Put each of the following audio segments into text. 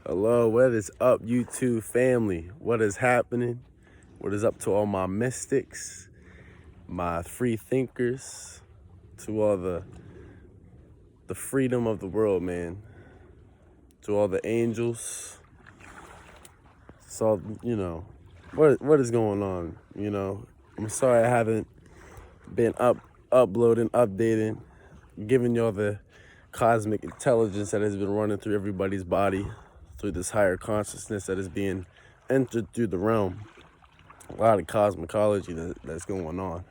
Hello, what is up, YouTube family? What is happening? What is up to all my mystics, my free thinkers, to all the freedom of the world, man, to all the angels. So, what is going on? I'm sorry I haven't been uploading, updating, giving y'all the cosmic intelligence that has been running through everybody's body, through this higher consciousness that is being entered through the realm. A lot of cosmology that's going on.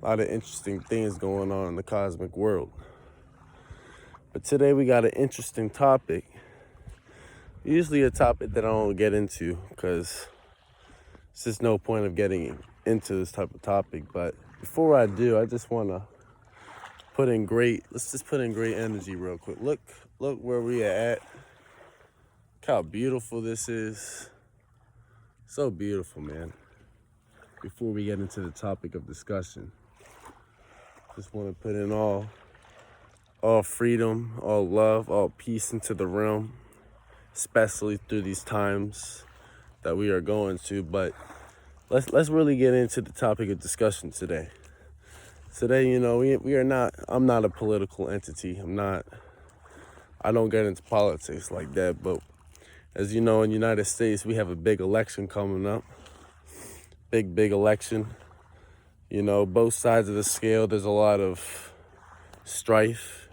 A lot of interesting things going on in the cosmic world. But today we got an interesting topic. Usually a topic that I don't get into because there's just no point of getting into this type of topic. But before I do, I just want to let's just put in great energy real quick. Look where we are at. Look how beautiful this is. So beautiful, man. Before we get into the topic of discussion, just want to put in all freedom, all love, all peace into the realm, especially through these times that we are going to. But let's really get into the topic of discussion today. Today, we are not, I'm not a political entity. I don't get into politics like that. But as you know, in the United States, we have a big election coming up. Big election. Both sides of the scale, there's a lot of strife.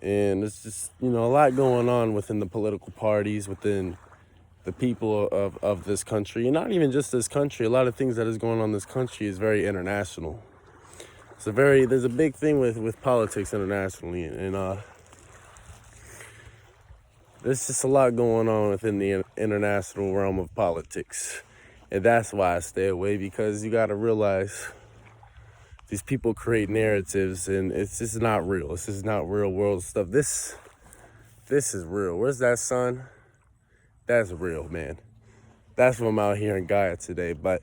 And it's just, a lot going on within the political parties, within the people of this country. And not even just this country. A lot of things that is going on in this country is very international. There's a big thing with politics internationally. And there's just a lot going on within the international realm of politics. And that's why I stay away, because you got to realize these people create narratives and it's just not real. This is not real world stuff. This is real. Where's that sun? That's real, man. That's what I'm out here in Gaia today. But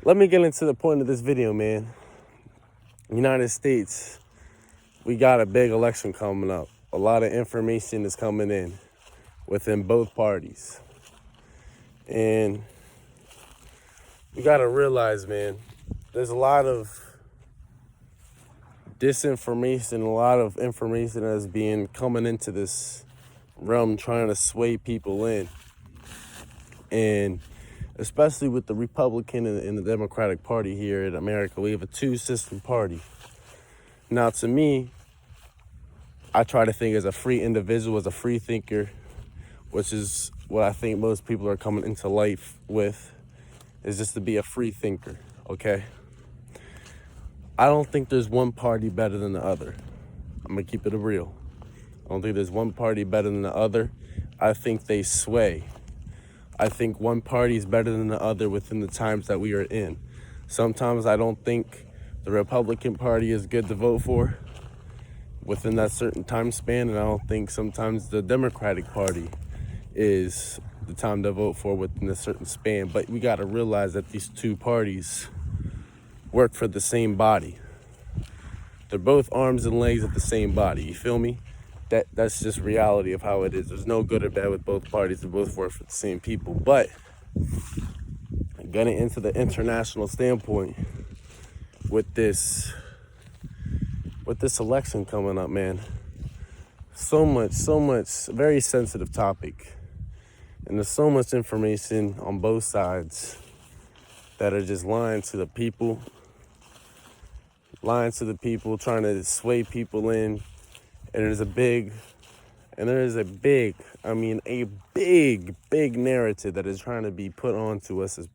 let me get into the point of this video, man. United States, we got a big election coming up. A lot of information is coming in within both parties. And you got to realize, man, there's a lot of disinformation, a lot of information that's being coming into this realm trying to sway people in. And especially with the Republican and the Democratic Party here in America, we have a two-system party. Now, to me, I try to think as a free individual, as a free thinker, which is what I think most people are coming into life with, is just to be a free thinker, okay? I don't think there's one party better than the other. I'm gonna keep it real. I don't think there's one party better than the other. I think they sway. I think one party is better than the other within the times that we are in. Sometimes I don't think the Republican Party is good to vote for within that certain time span, and I don't think sometimes the Democratic Party is the time to vote for within a certain span. But we got to realize that these two parties work for the same body. They're both arms and legs of the same body. You feel me? That's just reality of how it is. There's no good or bad with both parties. They both work for the same people. But getting into the international standpoint with this election coming up, man, so much, very sensitive topic. And there's so much information on both sides that are just lying to the people, trying to sway people in. And there's a big narrative that is trying to be put onto us as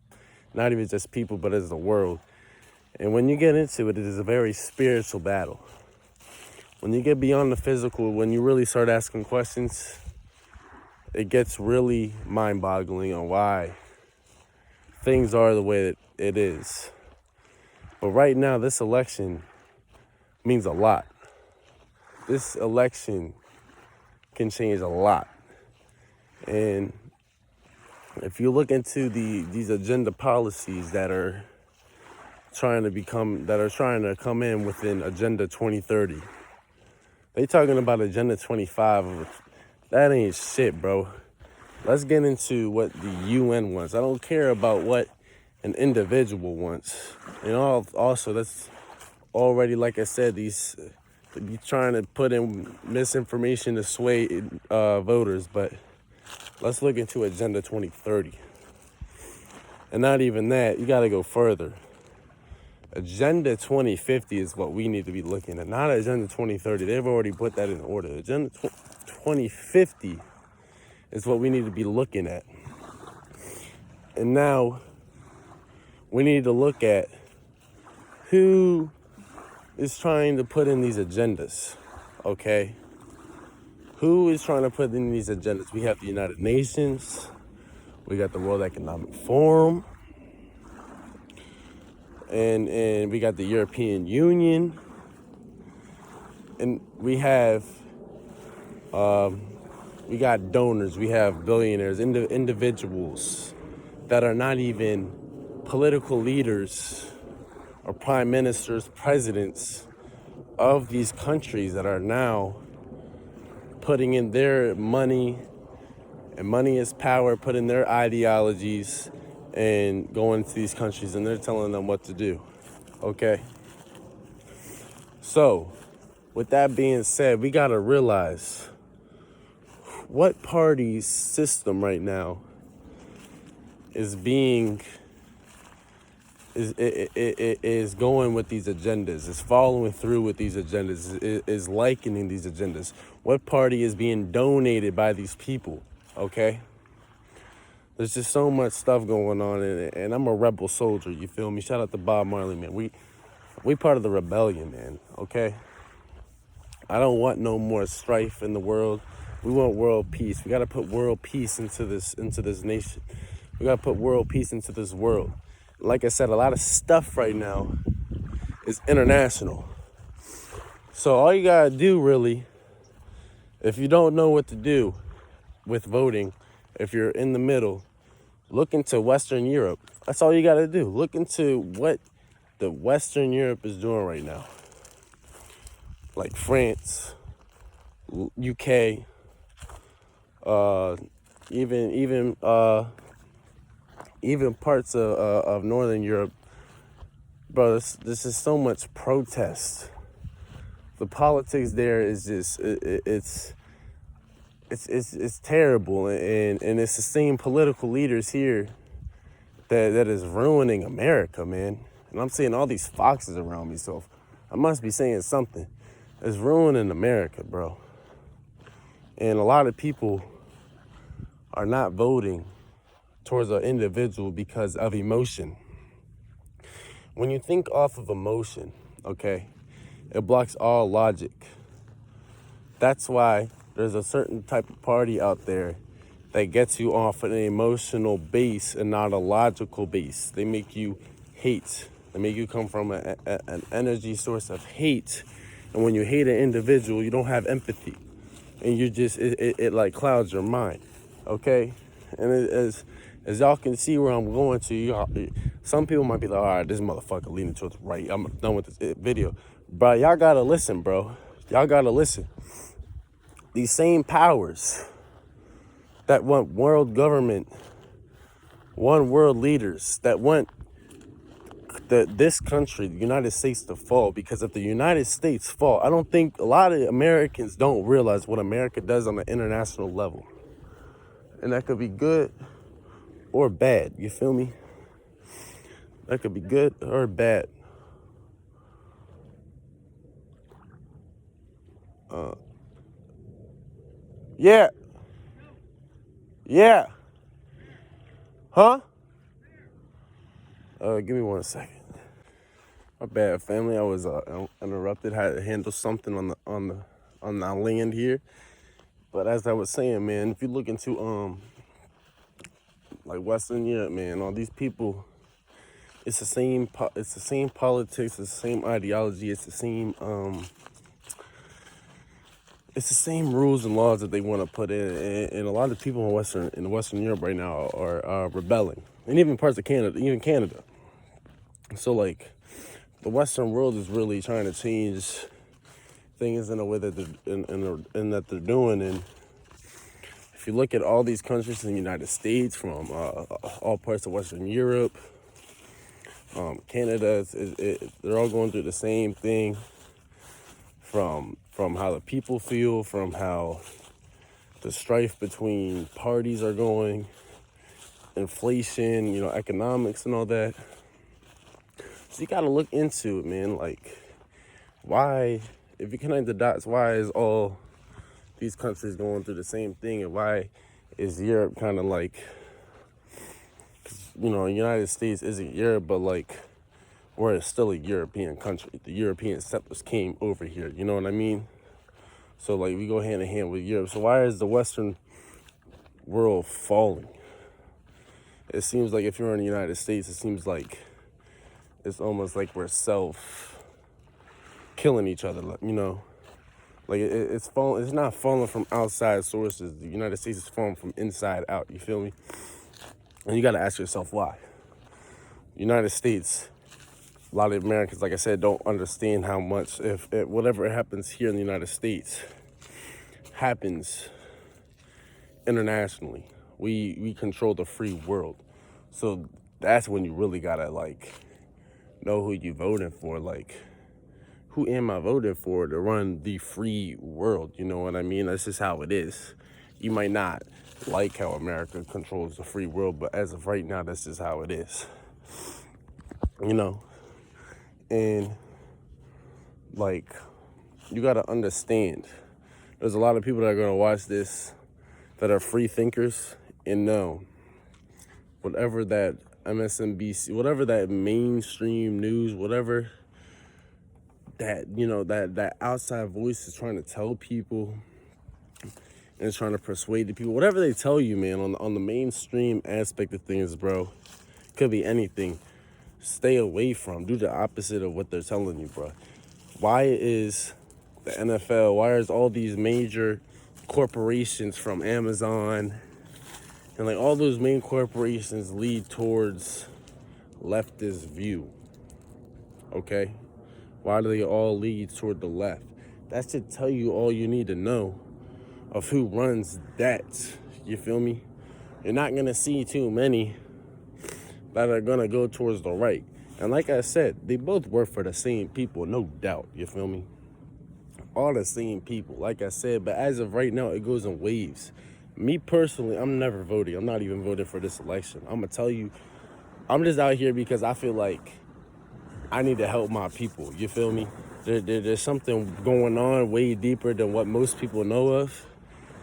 not even just people, but as the world. And when you get into it, it is a very spiritual battle. When you get beyond the physical, when you really start asking questions, it gets really mind-boggling on why things are the way that it is. But right now, this election means a lot. This election can change a lot. And if you look into these agenda policies that are trying to come in within Agenda 2030, they talking about Agenda 25 of That ain't shit, bro. Let's get into what the UN wants. I don't care about what an individual wants. Also, that's already, like I said, these be trying to put in misinformation to sway voters. But let's look into Agenda 2030. And not even that, you got to go further. Agenda 2050 is what we need to be looking at, not Agenda 2030. They've already put that in order. Agenda 2050 is what we need to be looking at. And now we need to look at who is trying to put in these agendas, okay? Who is trying to put in these agendas? We have the United Nations. We got the World Economic Forum. And we got the European Union. And we got donors, we have billionaires, individuals that are not even political leaders or prime ministers, presidents of these countries that are now putting in their money, and money is power, putting their ideologies and going to these countries and they're telling them what to do, okay? So, with that being said, we gotta realize what party's system right now is going with these agendas, is following through with these agendas, is likening these agendas. What party is being donated by these people, okay? There's just so much stuff going on, and I'm a rebel soldier, you feel me? Shout out to Bob Marley, man. We part of the rebellion, man, okay? I don't want no more strife in the world. We want world peace. We got to put world peace into this nation. We got to put world peace into this world. Like I said, a lot of stuff right now is international. So all you got to do, really, if you don't know what to do with voting, if you're in the middle, look into Western Europe. That's all you got to do. Look into what the Western Europe is doing right now. Like France, UK, even parts of Northern Europe. Bro, this is so much protest. The politics there is just it's terrible, and it's the same political leaders here that is ruining America, man. And I'm seeing all these foxes around me, so I must be saying something. It's ruining America, bro. And a lot of people are not voting towards an individual because of emotion. When you think off of emotion, okay, it blocks all logic. That's why there's a certain type of party out there that gets you off an emotional base and not a logical base. They make you hate. They make you come from an energy source of hate. And when you hate an individual, you don't have empathy. And you just, it like clouds your mind, okay? And as y'all can see where I'm going to, some people might be like, all right, this motherfucker leaning towards the right. I'm done with this video. But y'all gotta listen, bro. Y'all gotta listen. These same powers that want world government, want world leaders, that want this country, the United States, to fall. Because if the United States fall, I don't think a lot of Americans don't realize what America does on an international level. And that could be good or bad, you feel me? That could be good or bad. Yeah. Yeah. Huh? Give me 1 second. My bad, family. I was interrupted. Had to handle something on the land here. But as I was saying, man, if you look into like Western Europe, man, all these people, it's the same politics, it's the same ideology, it's the same rules and laws that they want to put in, and a lot of people in Western Europe right now are rebelling, and even parts of Canada, even Canada. So like, the Western world is really trying to change things in a way that they're doing, and if you look at all these countries in the United States, from all parts of Western Europe, Canada, they're all going through the same thing. From how the people feel, from how the strife between parties are going, inflation, economics and all that. So you got to look into it, man. Like, why, if you connect the dots, why is all these countries going through the same thing, and why is Europe kind of like, the United States isn't Europe, but like, we're still a European country. The European settlers came over here, you know what I mean? So like, we go hand in hand with Europe. So why is the Western world falling? It seems like if you're in the United States, it seems like it's almost like we're killing each other, Like it's falling. It's not falling from outside sources. The United States is falling from inside out. You feel me? And you got to ask yourself why. The United States, a lot of Americans, like I said, don't understand how much if whatever happens here in the United States happens internationally. We control the free world. So that's when you really gotta like know who you voting for. Like, who am I voting for to run the free world? You know what I mean? That's just how it is. You might not like how America controls the free world, but as of right now, that's just how it is. And like, you gotta understand, there's a lot of people that are gonna watch this that are free thinkers and know whatever that MSNBC, whatever that mainstream news, whatever that, that outside voice is trying to tell people and trying to persuade the people, whatever they tell you, man, on the mainstream aspect of things, bro, could be anything. Stay away from, do the opposite of what they're telling you, bro. Why is the NFL, why is all these major corporations from Amazon and like all those main corporations lead towards leftist view? Okay? Why do they all lead toward the left? That should tell you all you need to know of who runs that. You feel me? You're not going to see too many that are going to go towards the right. And like I said, they both work for the same people, no doubt. You feel me? All the same people, like I said. But as of right now, it goes in waves. Me personally, I'm never voting. I'm not even voting for this election. I'm going to tell you, I'm just out here because I feel like I need to help my people. You feel me? There's something going on way deeper than what most people know of.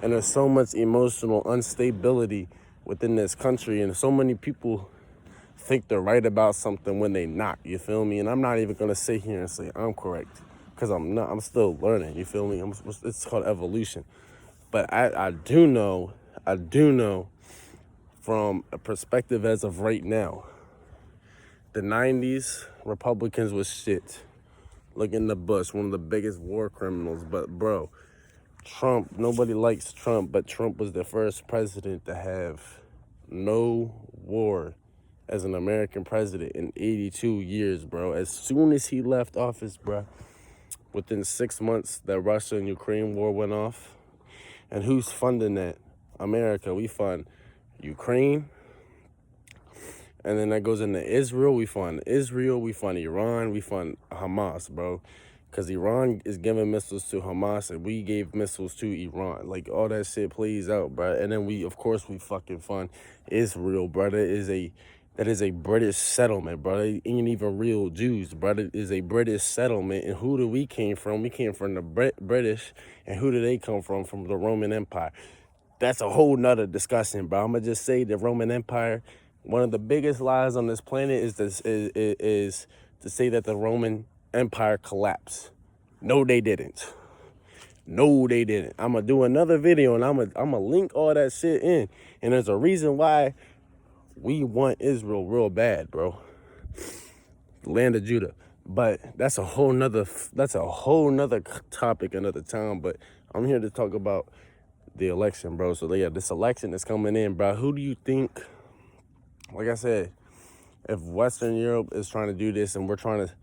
And there's so much emotional instability within this country. And so many people think they're right about something when they're not. You feel me? And I'm not even going to sit here and say I'm correct, because I'm not. I'm still learning. You feel me? It's called evolution. But I do know from a perspective as of right now, the 90s, Republicans was shit. Look in the Bush, one of the biggest war criminals. But bro, Trump, nobody likes Trump, but Trump was the first president to have no war as an American president in 82 years, bro. As soon as he left office, bro, within 6 months, the Russia and Ukraine war went off. And who's funding that? America. We fund Ukraine. And then that goes into Israel. We fund Israel. We fund Iran. We fund Hamas, bro. Because Iran is giving missiles to Hamas and we gave missiles to Iran. Like, all that shit plays out, bro. And then we fucking fund Israel, bro. That is a British settlement, bro. They ain't even real Jews, bro. It is a British settlement. And who do we came from? We came from the British. And who do they come from? From the Roman Empire. That's a whole nother discussion, bro. I'm going to just say the Roman Empire, one of the biggest lies on this planet is to say that the Roman Empire collapsed. No, they didn't. No, they didn't. I'm going to do another video and I'm going to link all that shit in. And there's a reason why we want Israel real bad, bro. The land of Judah. But that's a whole nother topic another time. But I'm here to talk about the election, bro. So yeah, this election is coming in, bro. Who do you think, like I said, if Western Europe is trying to do this and we're trying to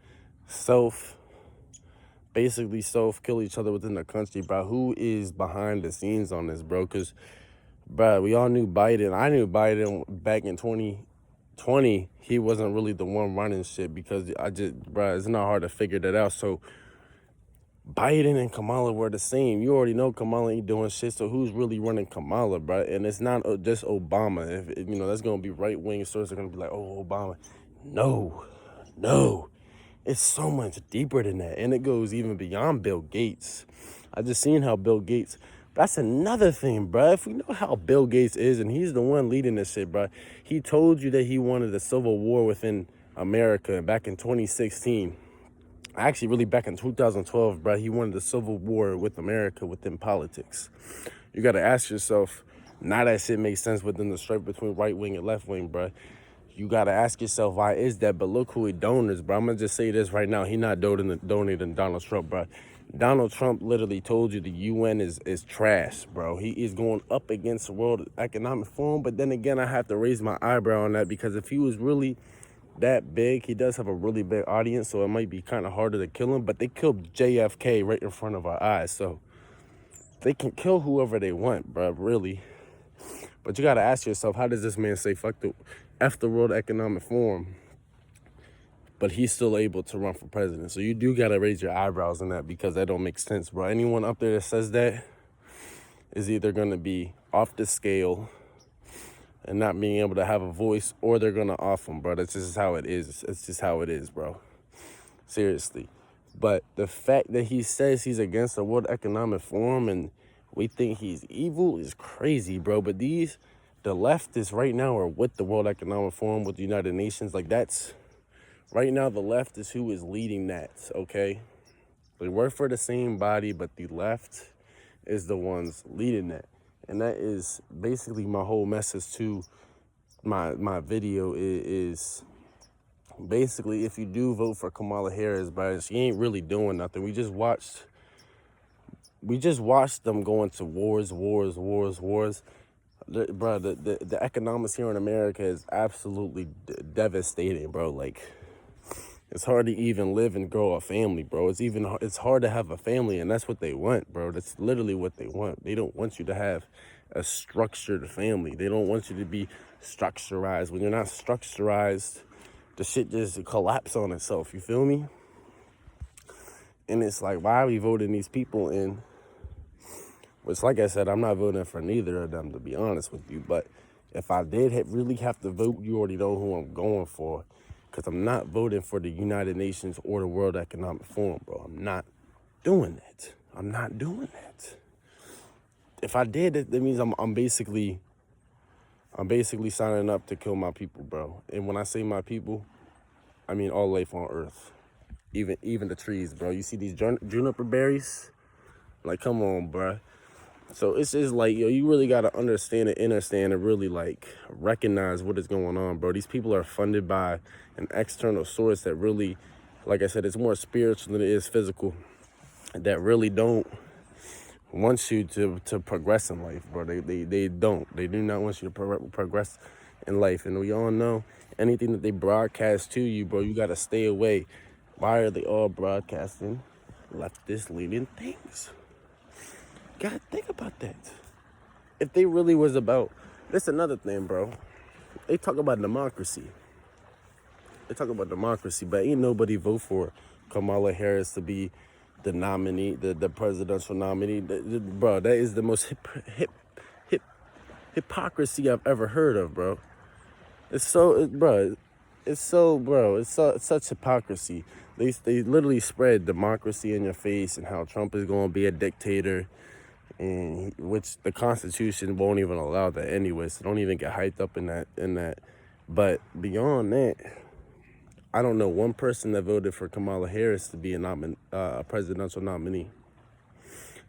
basically self kill each other within the country, bro, who is behind the scenes on this, bro? Because Bruh, we all knew Biden. I knew Biden back in 2020. He wasn't really the one running shit because bruh, it's not hard to figure that out. So Biden and Kamala were the same. You already know Kamala ain't doing shit, so who's really running Kamala, bro? And it's not just Obama. If that's gonna be right wing sources are gonna be like, oh, Obama. No, it's so much deeper than that, and it goes even beyond Bill Gates. I just seen how Bill Gates. That's another thing, bro. If we know how Bill Gates is, and he's the one leading this shit, bro. He told you that he wanted a civil war within America back in 2016. Actually, really back in 2012, bro, he wanted a civil war with America within politics. You got to ask yourself, now that shit makes sense within the stripe between right wing and left wing, bro. You got to ask yourself, why is that? But look who he donors, bro. I'm going to just say this right now. He not donating Donald Trump, bro. Donald Trump literally told you the UN is trash, bro. He is going up against the World Economic Forum. But then again, I have to raise my eyebrow on that because if he was really that big, he does have a really big audience, so it might be kind of harder to kill him. But they killed JFK right in front of our eyes, so they can kill whoever they want, bro, really. But you got to ask yourself, how does this man say F the World Economic Forum, but he's still able to run for president? So you do got to raise your eyebrows on that because that don't make sense, bro. Anyone up there that says that is either going to be off the scale and not being able to have a voice, or they're going to off them, bro. That's just how it is. It's just how it is, bro. Seriously. But the fact that he says he's against the World Economic Forum and we think he's evil is crazy, bro. But the leftists right now are with the World Economic Forum, with the United Nations. Like, that's, right now, the left is who is leading that, okay? They work for the same body, but the left is the ones leading that. And that is basically my whole message to my video is basically, if you do vote for Kamala Harris, bro, she ain't really doing nothing. We just watched them going to wars. The economics here in America is absolutely devastating, bro. Like, it's hard to even live and grow a family, bro. It's hard to have a family, and that's what they want, bro. That's literally what they want. They don't want you to have a structured family. They don't want you to be structurized. When you're not structurized, the shit just collapse on itself. You feel me? And it's like, why are we voting these people in? Which, like I said, I'm not voting for neither of them, to be honest with you. But if I did really have to vote, you already know who I'm going for. Because I'm not voting for the United Nations or the World Economic Forum, bro. I'm not doing that. I'm not doing that. If I did, that means I'm basically signing up to kill my people, bro. And when I say my people, I mean all life on Earth. Even the trees, bro. You see these juniper berries? Like, come on, bro. So it's just like, yo, you really got to understand and really, like, recognize what is going on, bro. These people are funded by an external source that really, like I said, it's more spiritual than it is physical, that really don't want you to progress in life, bro. They don't. They do not want you to progress in life. And we all know anything that they broadcast to you, bro, you got to stay away. Why are they all broadcasting leftist-leaning things? God, think about that. If they really was about, that's another thing, bro. They talk about democracy. But ain't nobody vote for Kamala Harris to be the nominee, the presidential nominee. Bro, that is the most hypocrisy I've ever heard of, bro. It's such hypocrisy. They literally spread democracy in your face and how Trump is going to be a dictator, and which the Constitution won't even allow that anyway. So don't even get hyped up in that. But beyond that, I don't know one person that voted for Kamala Harris to be a presidential nominee.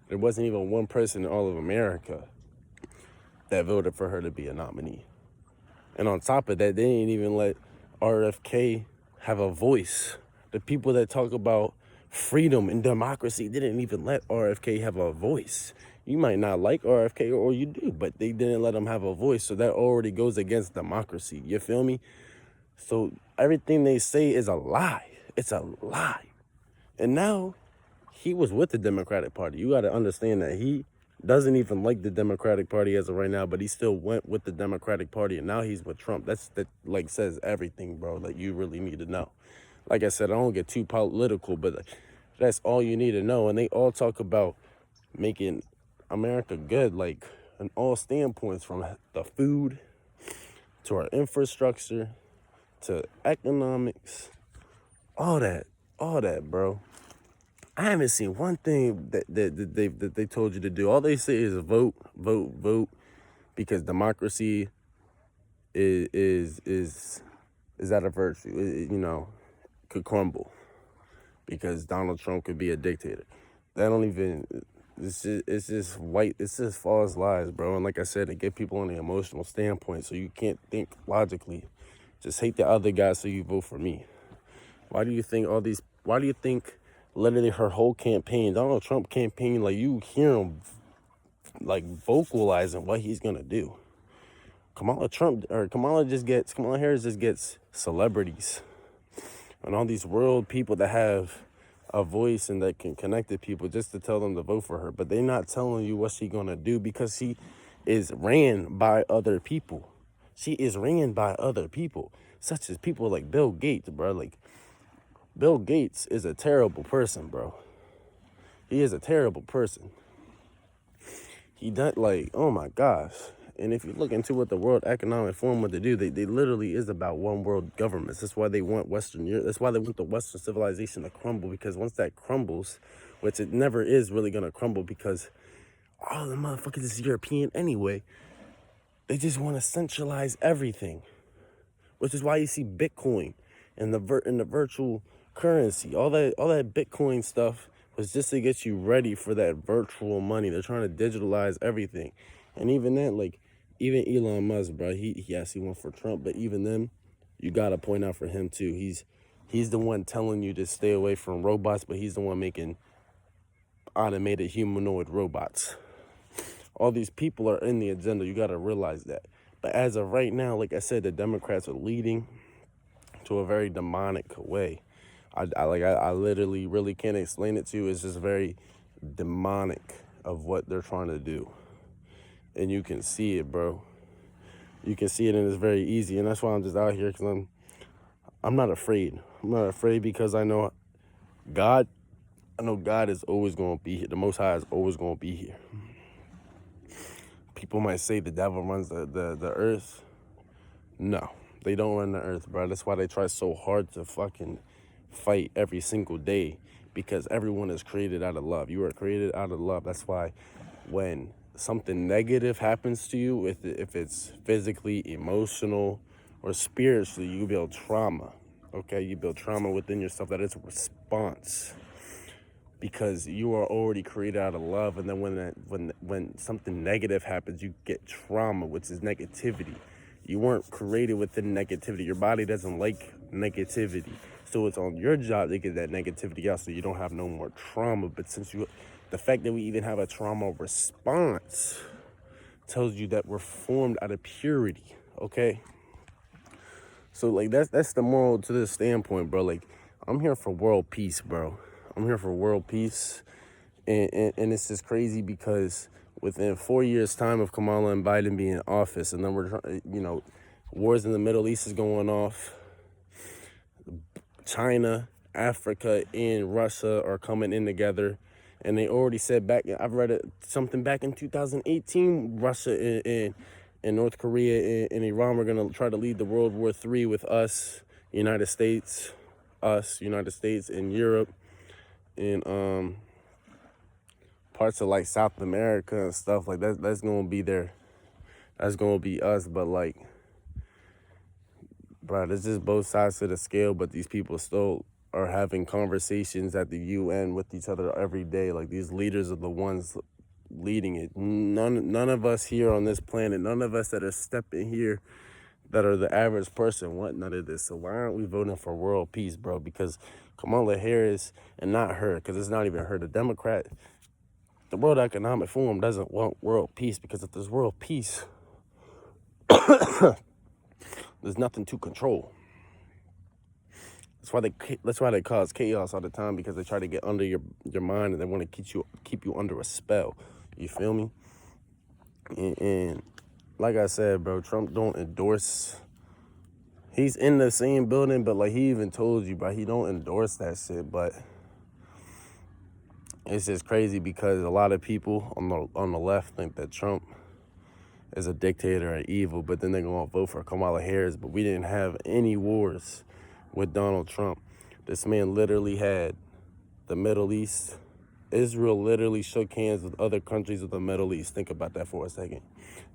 There wasn't even one person in all of America that voted for her to be a nominee. And on top of that, they didn't even let RFK have a voice. The people that talk about freedom and democracy didn't even let RFK have a voice. You might not like RFK, or you do, but they didn't let him have a voice. So that already goes against democracy. You feel me? So everything they say is a lie. It's a lie. And now he was with the Democratic Party. You got to understand that he doesn't even like the Democratic Party as of right now, but he still went with the Democratic Party, and now he's with Trump. That like says everything, bro. Like, you really need to know. Like I said, I don't get too political, but that's all you need to know. And they all talk about making America good, like in all standpoints, from the food to our infrastructure to economics, all that, bro. I haven't seen one thing that they told you to do. All they say is vote, vote, vote, because democracy is that a virtue? Could crumble because Donald Trump could be a dictator. They don't even. It's just white. It's just false lies, bro. And like I said, it get people on the emotional standpoint, so you can't think logically. Just hate the other guy, so you vote for me. Why do you think Why do you think literally her whole campaign, Donald Trump campaign, like you hear him like vocalizing what he's gonna do? Kamala Harris just gets celebrities and all these world people that have a voice and that can connect to people just to tell them to vote for her. But they're not telling you what she's gonna do because she is ran by other people. She is ran by other people, such as people like Bill Gates, bro. Like, Bill Gates is a terrible person, bro. He is a terrible person. He done, like, oh my gosh. And if you look into what the World Economic Forum want to do, they literally is about one world governments. That's why they want Western Europe. That's why they want the Western civilization to crumble, because once that crumbles, which it never is really going to crumble because all the motherfuckers is European anyway, they just want to centralize everything, which is why you see Bitcoin and the virtual currency. All that Bitcoin stuff was just to get you ready for that virtual money. They're trying to digitalize everything. And even then, like, even Elon Musk, bro, he went for Trump, but even then, you gotta point out for him too. He's the one telling you to stay away from robots, but he's the one making automated humanoid robots. All these people are in the agenda. You gotta realize that. But as of right now, like I said, the Democrats are leading to a very demonic way. I literally really can't explain it to you. It's just very demonic of what they're trying to do. And you can see it, bro. You can see it, and it's very easy. And that's why I'm just out here, because I'm not afraid. I'm not afraid because I know God. I know God is always going to be here. The Most High is always going to be here. People might say the devil runs the earth. No, they don't run the earth, bro. That's why they try so hard to fucking fight every single day, because everyone is created out of love. You are created out of love. That's why when something negative happens to you, if it's physically, emotional, or spiritually, you build trauma. Okay, you build trauma within yourself. That is a response, because you are already created out of love. And then when something negative happens, you get trauma, which is negativity. You weren't created within negativity. Your body doesn't like negativity, so it's on your job to get that negativity out, so you don't have no more trauma. But the fact that we even have a trauma response tells you that we're formed out of purity. Okay, so like that's the moral to this standpoint, bro. Like, I'm here for world peace, bro. I'm here for world peace, and it's just crazy because within 4 years' time of Kamala and Biden being in office, and then wars in the Middle East is going off. China, Africa, and Russia are coming in together, and they already said back. I've read something back in 2018. Russia and North Korea and Iran were gonna try to lead the World War III with us, United States, and Europe, and parts of like South America and stuff like that. That's gonna be there. That's gonna be us. But like, bro, there's just both sides of the scale. But these people still are having conversations at the UN with each other every day. Like, these leaders are the ones leading it. None of us here on this planet, none of us that are stepping here, that are the average person, want none of this. So why aren't we voting for world peace, bro? Because Kamala Harris, and not her, because it's not even her, the World Economic Forum doesn't want world peace, because if there's world peace, there's nothing to control. That's why they cause chaos all the time, because they try to get under your mind, and they want to keep you under a spell. You feel me? And like I said, bro, Trump don't endorse. He's in the same building, but like he even told you, bro, he don't endorse that shit. But it's just crazy because a lot of people on the left think that Trump is a dictator and evil, but then they're gonna vote for Kamala Harris. But we didn't have any wars with Donald Trump. This man literally had the Middle East. Israel literally shook hands with other countries of the Middle East. Think about that for a second.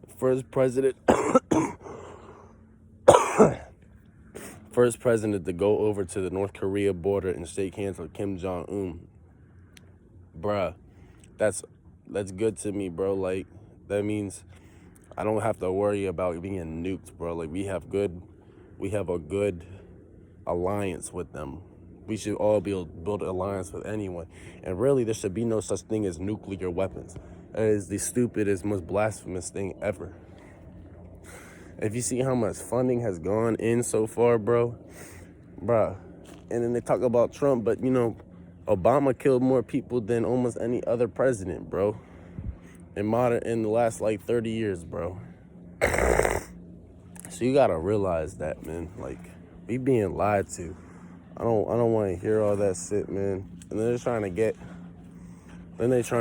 The first president to go over to the North Korea border and shake hands with Kim Jong-un. Bruh, that's good to me, bro. Like, that means I don't have to worry about being nuked, bro. Like, we have a good alliance with them. We should all build an alliance with anyone. And really, there should be no such thing as nuclear weapons. That is the stupidest, most blasphemous thing ever. If you see how much funding has gone in so far, bruh. And then they talk about Trump, but, you know, Obama killed more people than almost any other president, bro. In the last, like, 30 years, bro. So you gotta realize that, man. Like, we being lied to. I don't want to hear all that shit, man. And then they're trying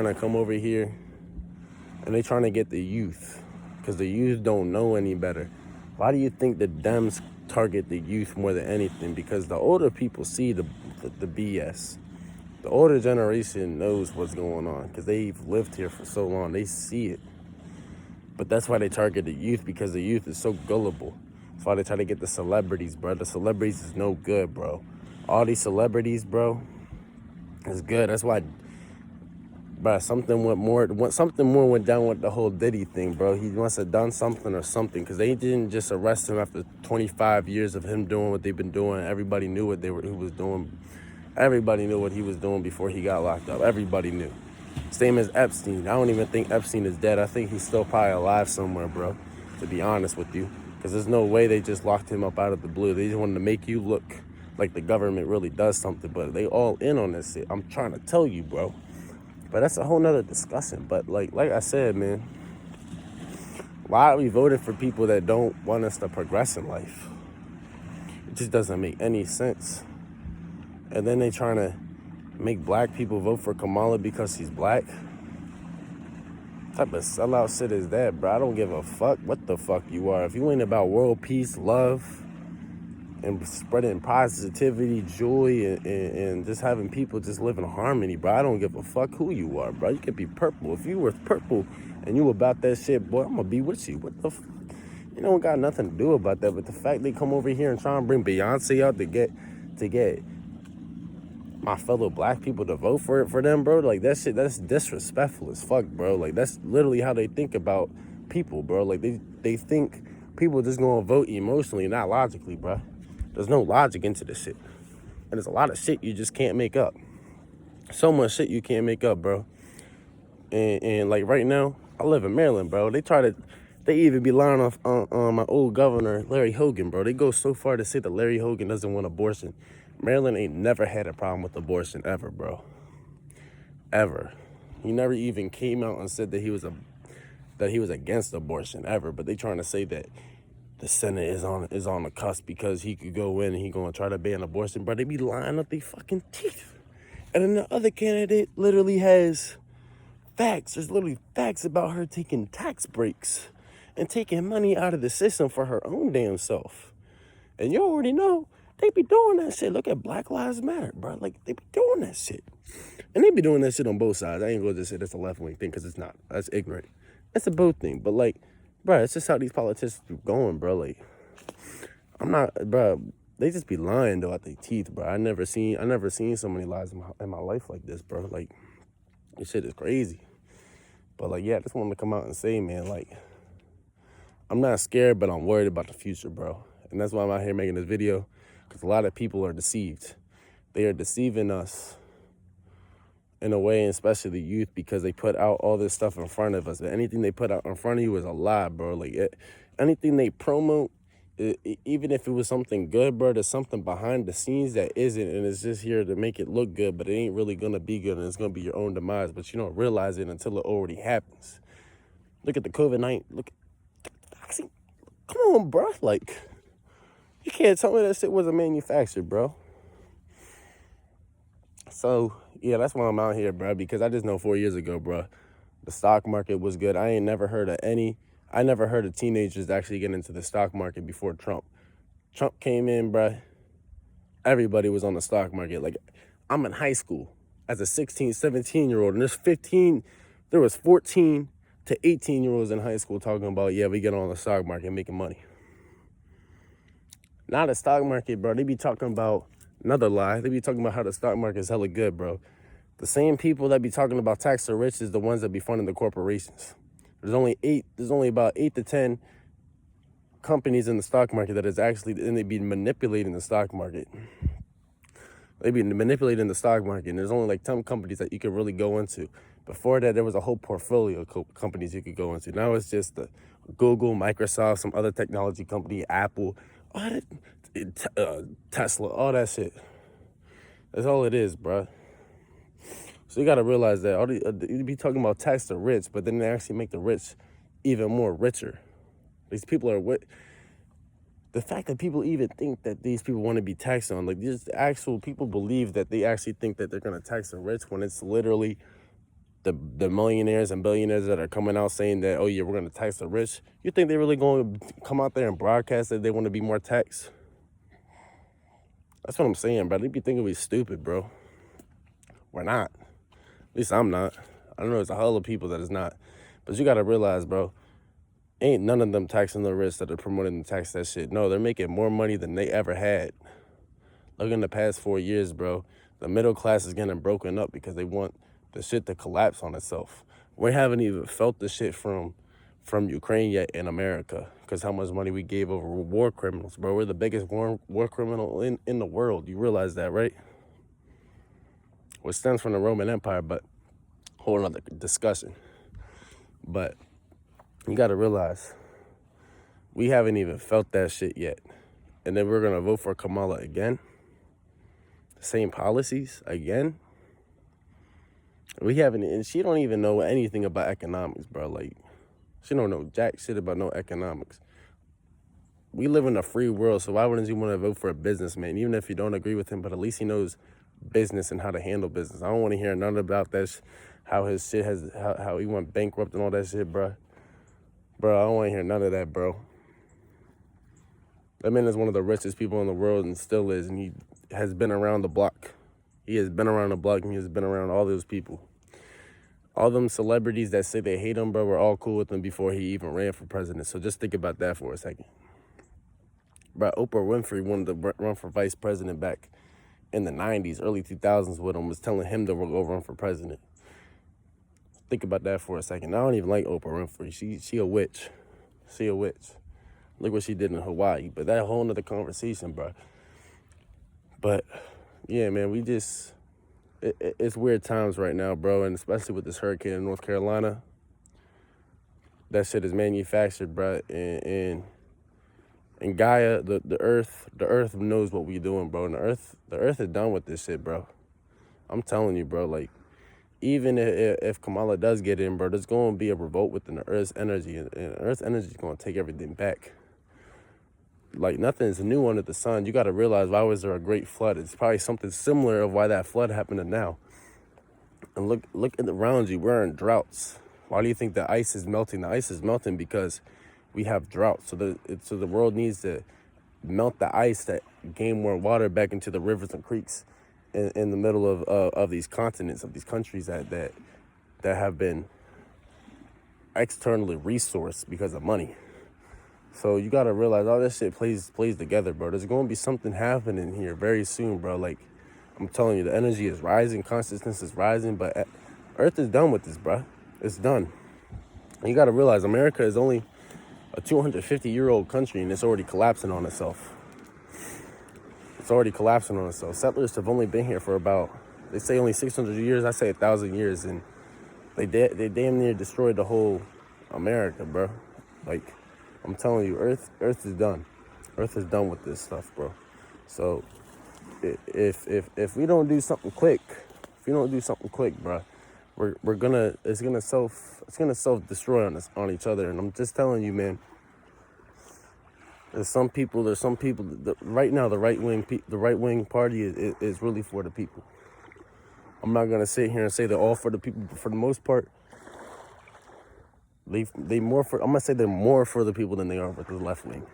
to come over here and they're trying to get the youth, because the youth don't know any better. Why do you think the Dems target the youth more than anything? Because the older people see the BS. The older generation knows what's going on because they've lived here for so long. They see it. But that's why they target the youth, because the youth is so gullible. That's why they try to get the celebrities, bro. The celebrities is no good, bro. All these celebrities, bro, is good. That's why, bro, something more went down with the whole Diddy thing, bro. He must have done something or something, because they didn't just arrest him after 25 years of him doing what they've been doing. Everybody knew what he was doing. Everybody knew what he was doing before he got locked up. Everybody knew. Same as Epstein. I don't even think Epstein is dead. I think he's still probably alive somewhere, bro, to be honest with you. Because there's no way they just locked him up out of the blue. They just wanted to make you look like the government really does something, but they all in on this shit. I'm trying to tell you, bro. But that's a whole nother discussion. But like I said, man, why are we voting for people that don't want us to progress in life? It just doesn't make any sense. And then they trying to make black people vote for Kamala because he's black. What type of sellout shit is that, bro? I don't give a fuck what the fuck you are. If you ain't about world peace, love, and spreading positivity, joy, and just having people just live in harmony, bro, I don't give a fuck who you are, bro. You could be purple. If you were purple and you about that shit, boy, I'm gonna be with you. What the you don't got nothing to do about that. But the fact they come over here and try and bring Beyonce out to get my fellow black people to vote for them, bro, like that shit, that's disrespectful as fuck, bro. Like, that's literally how they think about people, bro. Like, they think people just gonna vote emotionally, not logically, bro. There's no logic into this shit. And there's a lot of shit you just can't make up. So much shit you can't make up, bro. And like right now, I live in Maryland, bro. They even be lying on my old governor, Larry Hogan, bro. They go so far to say that Larry Hogan doesn't want abortion. Maryland ain't never had a problem with abortion ever, bro. Ever. He never even came out and said that he was against abortion ever. But they trying to say that the Senate is on the cusp because he could go in and he gonna try to ban abortion. But they be lying up their fucking teeth. And then the other candidate literally has facts. There's literally facts about her taking tax breaks and taking money out of the system for her own damn self. And you already know they be doing that shit. Look at Black Lives Matter, bro. Like, they be doing that shit. And they be doing that shit on both sides. I ain't gonna just say that's a left-wing thing, because it's not. That's ignorant. It's a both thing. But, like, bro, it's just how these politicians be going, bro. Like, I'm not, bro, they just be lying, though, out their teeth, bro. I never seen so many lies in my life like this, bro. Like, this shit is crazy. But, like, yeah, I just wanted to come out and say, man, like, I'm not scared, but I'm worried about the future, bro. And that's why I'm out here making this video, because a lot of people are deceived. They are deceiving us in a way, especially the youth, because they put out all this stuff in front of us. But anything they put out in front of you is a lie, bro. Like, anything they promote even if it was something good, bro, there's something behind the scenes that isn't, and it's just here to make it look good, but it ain't really gonna be good, and it's gonna be your own demise. But you don't realize it until it already happens. Look at the COVID-19. Look at the vaccine. Come on, bro. Like, you can't tell me that shit wasn't manufactured, bro. So yeah, that's why I'm out here, bro. Because I just know 4 years ago, bro, the stock market was good. I never heard of teenagers actually getting into the stock market before Trump. Trump came in, bro. Everybody was on the stock market. Like, I'm in high school as a 16, 17-year-old, and there was 14 to 18-year-olds in high school talking about, yeah, we get on the stock market making money. Now the stock market, bro, they be talking about another lie. They be talking about how the stock market is hella good, bro. The same people that be talking about tax the rich is the ones that be funding the corporations. There's only about 8 to 10 companies in the stock market that is actually, and they be manipulating the stock market. They be manipulating the stock market, and there's only like 10 companies that you could really go into. Before that, there was a whole portfolio of companies you could go into. Now it's just the Google, Microsoft, some other technology company, Apple, all that, Tesla, all that shit. That's all it is, bro. So you got to realize that you be talking about tax the rich, but then they actually make the rich even more richer. These people are the fact that people even think that these people want to be taxed on, like, these actual people believe that they actually think that they're going to tax the rich when it's literally the millionaires and billionaires that are coming out saying that, oh yeah, we're going to tax the rich. You think they're really going to come out there and broadcast that they want to be more taxed? That's what I'm saying, bro. They be thinking we stupid, bro. We're not. At least I'm not. I don't know, there's a hell of people that is not. But you got to realize, bro, ain't none of them taxing the rich that are promoting the tax that shit. No, they're making more money than they ever had. Look, in the past 4 years, bro, the middle class is getting broken up because they want the shit to collapse on itself. We haven't even felt the shit from Ukraine yet in America, because how much money we gave over war criminals, bro. We're the biggest war criminal in the world. You realize that, right? Which stems from the Roman Empire, but whole other discussion. But you got to realize we haven't even felt that shit yet. And then we're going to vote for Kamala again. Same policies again. We haven't, and she don't even know anything about economics, bro. Like, she don't know jack shit about no economics. We live in a free world, so why wouldn't you want to vote for a businessman, even if you don't agree with him, but at least he knows business and how to handle business. I don't want to hear none about that, how his shit how he went bankrupt and all that shit, bro. Bro, I don't want to hear none of that, bro. That man is one of the richest people in the world and still is, and he has been around the block. He has been around the block, and he has been around all those people. All them celebrities that say they hate him, bro, were all cool with him before he even ran for president. So just think about that for a second. Bro, Oprah Winfrey wanted to run for vice president back in the 90s, early 2000s with him, was telling him to go run for president. Think about that for a second. I don't even like Oprah Winfrey. She a witch. She a witch. Look what she did in Hawaii. But that whole nother conversation, bro. But, yeah, man, it's weird times right now, bro. And especially with this hurricane in North Carolina. That shit is manufactured, bro. And Gaia, the earth knows what we doing, bro. And the earth is done with this shit, bro. I'm telling you, bro, like, even if Kamala does get in, bro, there's going to be a revolt within the Earth's energy, and Earth's energy is going to take everything back. Like, nothing's new under the sun. You got to realize, why was there a great flood? It's probably something similar of why that flood happened to now. And look around you. We're in droughts. Why do you think the ice is melting? The ice is melting because we have droughts. So the world needs to melt the ice that gain more water back into the rivers and creeks in the middle of these continents, of these countries that have been externally resourced because of money. So you gotta realize all this shit plays together, bro. There's gonna be something happening here very soon, bro. Like, I'm telling you, the energy is rising, consciousness is rising, but Earth is done with this, bro. It's done. And you gotta realize America is only a 250-year-old country, and it's already collapsing on itself. It's already collapsing on itself. Settlers have only been here for about, they say only 600 years. I say 1,000 years, and they damn near destroyed the whole America, bro. Like, I'm telling you, Earth is done. Earth is done with this stuff, bro. So if we don't do something quick, bro, we're gonna it's gonna self destroy on each other. And I'm just telling you, man. There's some people that right now the right wing party is really for the people. I'm not gonna sit here and say they're all for the people, but for the most part, they more for. I'm gonna say they're more for the people than they are with the left wing,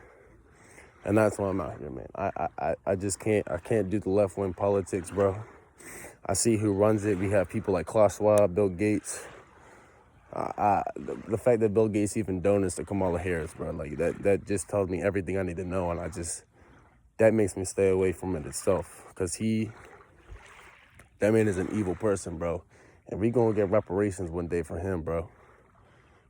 and that's why I'm out here, man. I just can't do the left wing politics, bro. I see who runs it. We have people like Klaus Schwab, Bill Gates. The fact that Bill Gates even donates to Kamala Harris, bro, like that just tells me everything I need to know, and that makes me stay away from it itself, because that man is an evil person, bro, and we gonna get reparations one day from him, bro.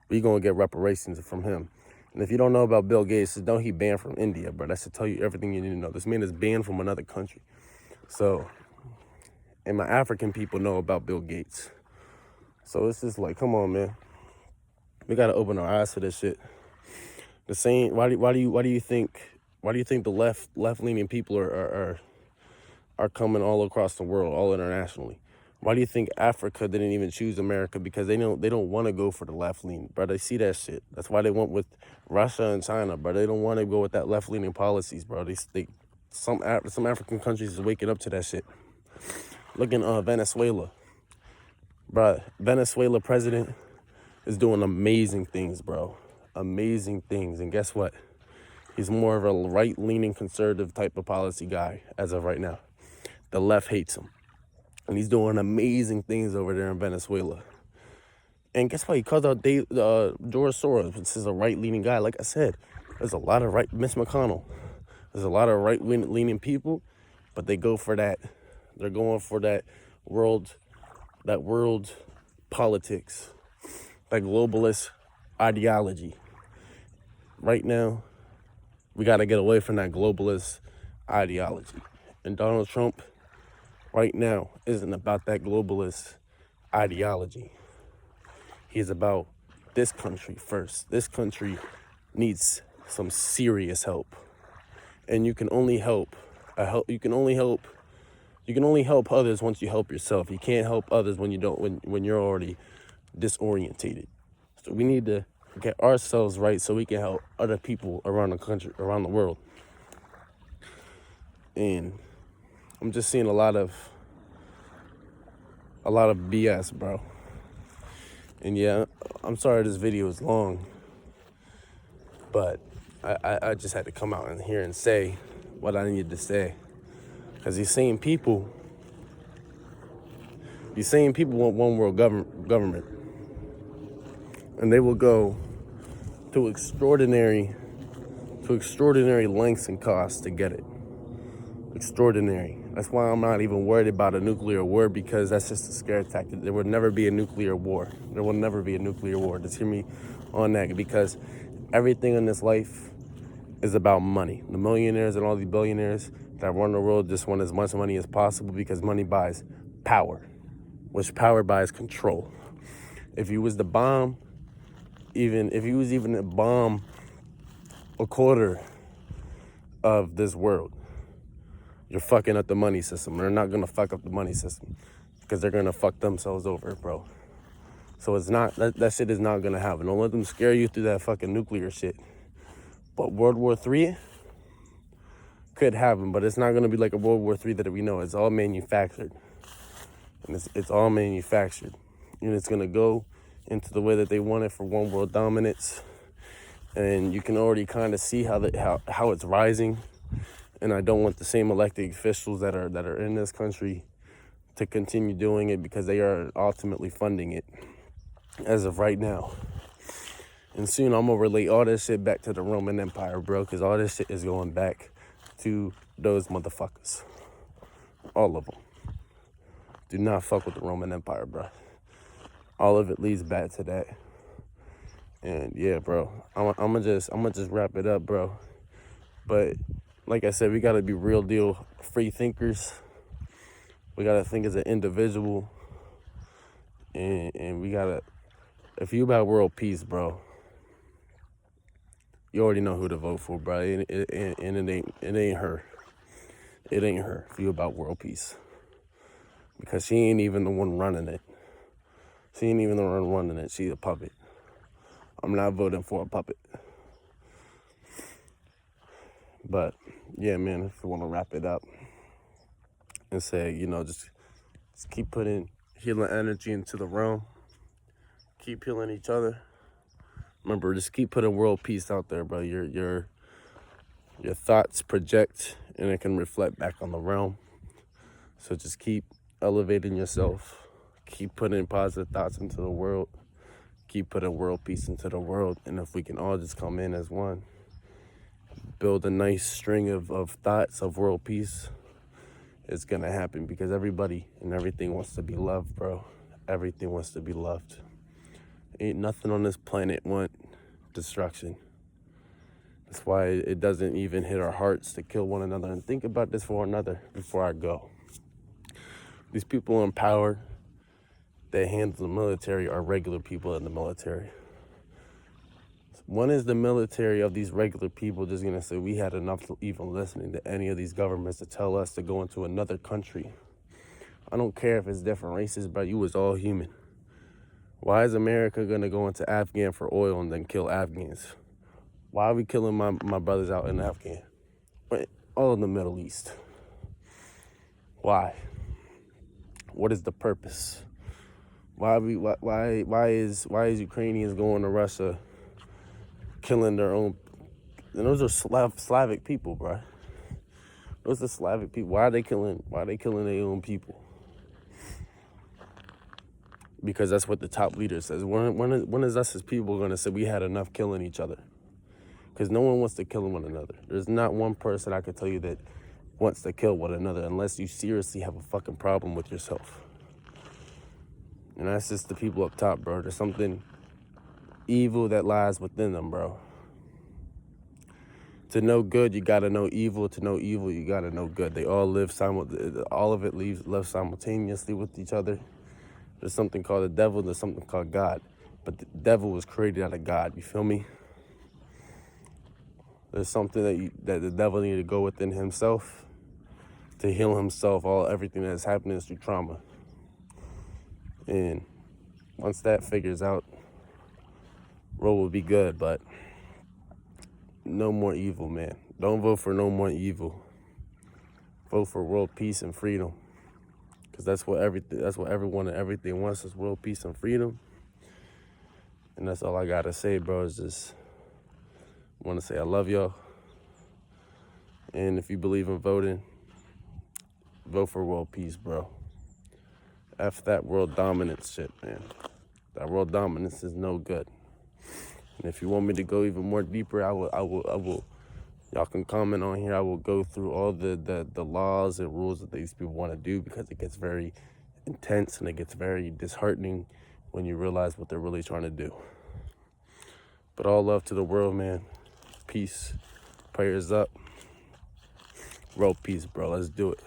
We gonna get reparations from him. And if you don't know about Bill Gates, don't he banned from India, bro? That should tell you everything you need to know. This man is banned from another country. So, and my African people know about Bill Gates. So it's just like, come on, man. We gotta open our eyes to this shit. The same. Why do you think the left-leaning people are coming all across the world, all internationally? Why do you think Africa didn't even choose America? Because they don't want to go for the left lean, bro. They see that shit. That's why they went with Russia and China, bro. They don't want to go with that left leaning policies, bro. Some African countries is waking up to that shit. Look in Venezuela, bro. Venezuela president is doing amazing things, bro. Amazing things. And guess what? He's more of a right-leaning conservative type of policy guy as of right now. The left hates him. And he's doing amazing things over there in Venezuela. And guess what? He calls out George Soros, which is a right-leaning guy. Like I said, there's a lot of Mitch McConnell. There's a lot of right-leaning people, but they go for that. They're going for that world politics, that globalist ideology. Right now, we got to get away from that globalist ideology. And Donald Trump, right now, isn't about that globalist ideology. He's about this country first. This country needs some serious help. And you can only help others once you help yourself. You can't help others when you're already disorientated. So we need to get ourselves right so we can help other people around the country, around the world. And I'm just seeing a lot of BS, bro. And yeah, I'm sorry this video is long, but I just had to come out in here and say what I needed to say. Because these same people want one world government. And they will go to extraordinary lengths and costs to get it. Extraordinary. That's why I'm not even worried about a nuclear war, because that's just a scare tactic. There will never be a nuclear war. There will never be a nuclear war. Just hear me on that, because everything in this life is about money. The millionaires and all the billionaires that run the world just want as much money as possible, because money buys power, which power buys control. If you was to bomb, even to bomb a quarter of this world, you're fucking up the money system. They're not gonna fuck up the money system, because they're gonna fuck themselves over, bro. So it's not, that shit is not gonna happen. Don't let them scare you through that fucking nuclear shit. But World War III could happen, but it's not gonna be like a World War III that we know. It's all manufactured. And it's all manufactured. And it's gonna go into the way that they want it for one world dominance. And you can already kind of see how it's rising. And I don't want the same elected officials that are in this country to continue doing it, because they are ultimately funding it as of right now. And soon I'm gonna relate all this shit back to the Roman Empire, bro, because all this shit is going back to those motherfuckers. All of them. Do not fuck with the Roman Empire, bro. All of it leads back to that. And yeah, bro, I'm gonna just wrap it up, bro. But like I said, we gotta be real deal free thinkers. We gotta think as an individual, and we gotta. If you about world peace, bro, You already know who to vote for, bro. And it ain't her. It ain't her. If you about world peace, because she ain't even the one running it. She ain't even the one running it. She's a puppet. I'm not voting for a puppet. But yeah, man. If you want to wrap it up and say, just keep putting healing energy into the realm. Keep healing each other. Remember, just keep putting world peace out there, bro. Your thoughts project and it can reflect back on the realm. So just keep elevating yourself. Keep putting positive thoughts into the world. Keep putting world peace into the world. And if we can all just come in as one, build a nice string of thoughts of world peace, it's going to happen, because everybody and everything wants to be loved, bro. Everything wants to be loved. Ain't nothing on this planet want destruction. That's why it doesn't even hit our hearts to kill one another. And think about this for another before I go. These people in power that handle the military are regular people in the military. When is the military of these regular people just gonna say we had enough to even listening to any of these governments to tell us to go into another country? I don't care if it's different races, but you was all human. Why is America gonna go into Afghan for oil and then kill Afghans? Why are we killing my brothers out in Afghan? All in the Middle East. Why? What is the purpose? Why is Ukrainians going to Russia, killing their own? And those are Slavic people, bro. Those are Slavic people. Why are they killing their own people? Because that's what the top leader says. When is us as people going to say we had enough killing each other? Because no one wants to kill one another. There's not one person I can tell you that wants to kill one another unless you seriously have a fucking problem with yourself. And that's just the people up top, bro. There's something evil that lies within them, bro. To know good, you gotta know evil. To know evil, you gotta know good. They all live all of it live simultaneously with each other. There's something called the devil. There's something called God. But the devil was created out of God. You feel me? There's something that the devil needed to go within himself to heal himself. Everything that's happening is through trauma. And once that figures out, road will be good. But no more evil, man. Don't vote for no more evil. Vote for world peace and freedom. Because that's what everyone and everything wants, is world peace and freedom. And that's all I gotta say, bro, is just want to say I love y'all. And if you believe in voting, vote for world peace, bro. F that world dominance shit, man. That world dominance is no good. And if you want me to go even more deeper, I will. Y'all can comment on here. I will go through all the laws and rules that these people want to do, because it gets very intense and it gets very disheartening when you realize what they're really trying to do. But all love to the world, man. Peace. Prayers up. World peace, bro. Let's do it.